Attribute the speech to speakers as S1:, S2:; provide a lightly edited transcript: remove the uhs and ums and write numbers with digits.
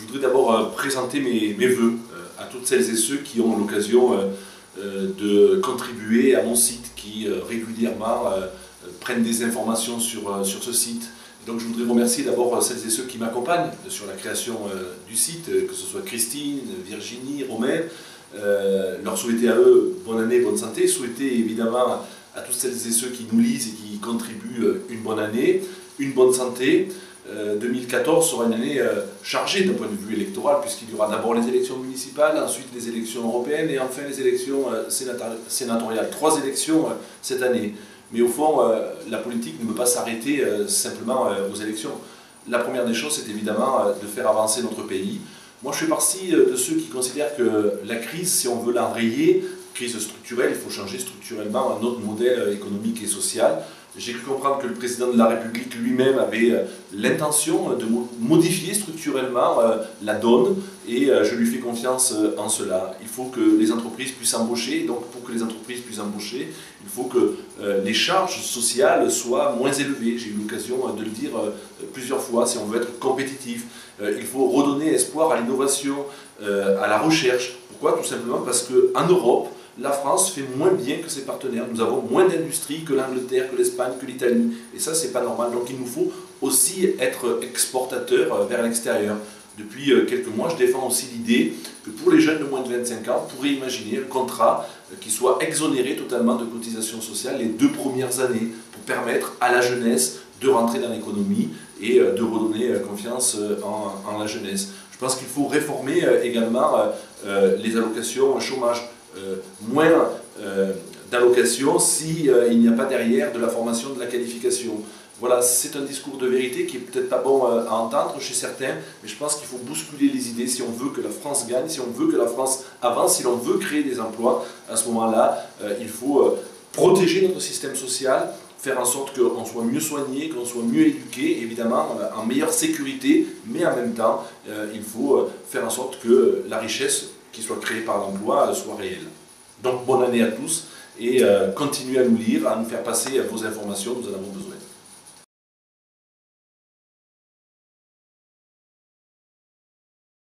S1: voudrais d'abord présenter mes vœux à toutes celles et ceux qui ont l'occasion de contribuer à mon site, qui régulièrement prennent des informations sur ce site. Donc je voudrais remercier d'abord celles et ceux qui m'accompagnent sur la création du site, que ce soit Christine, Virginie, Romain, leur souhaiter à eux bonne année, bonne santé, souhaiter évidemment à toutes celles et ceux qui nous lisent et qui contribuent une bonne année, une bonne santé. 2014 sera une année chargée d'un point de vue électoral, puisqu'il y aura d'abord les élections municipales, ensuite les élections européennes et enfin les élections sénatoriales. 3 élections cette année. Mais au fond, la politique ne peut pas s'arrêter simplement aux élections. La première des choses, c'est évidemment de faire avancer notre pays. Moi, je fais partie de ceux qui considèrent que la crise, si on veut l'enrayer, crise structurelle, il faut changer structurellement notre modèle économique et social. J'ai cru comprendre que le président de la République lui-même avait l'intention de modifier structurellement la donne et je lui fais confiance en cela. Il faut que les entreprises puissent embaucher, donc pour que les entreprises puissent embaucher, il faut que les charges sociales soient moins élevées. J'ai eu l'occasion de le dire plusieurs fois, si on veut être compétitif. Il faut redonner espoir à l'innovation, à la recherche. Pourquoi? Tout simplement parce qu'en Europe, la France fait moins bien que ses partenaires. Nous avons moins d'industrie que l'Angleterre, que l'Espagne, que l'Italie. Et ça, c'est pas normal. Donc il nous faut aussi être exportateurs vers l'extérieur. Depuis quelques mois, je défends aussi l'idée que pour les jeunes de moins de 25 ans, on pourrait imaginer un contrat qui soit exonéré totalement de cotisations sociales les 2 premières années pour permettre à la jeunesse de rentrer dans l'économie et de redonner confiance en la jeunesse. Je pense qu'il faut réformer également les allocations chômage. Moins d'allocations s'il n'y a pas derrière de la formation, de la qualification. Voilà, c'est un discours de vérité qui est peut-être pas bon à entendre chez certains, mais je pense qu'il faut bousculer les idées si on veut que la France gagne, si on veut que la France avance, si l'on veut créer des emplois. À ce moment-là, il faut protéger notre système social, faire en sorte qu'on soit mieux soigné, qu'on soit mieux éduqué, évidemment en meilleure sécurité, mais en même temps, il faut faire en sorte que la richesse qui soit créée par l'emploi soit réelle. Donc bonne année à tous et continuez à nous lire, à nous faire passer vos informations, nous en avons besoin.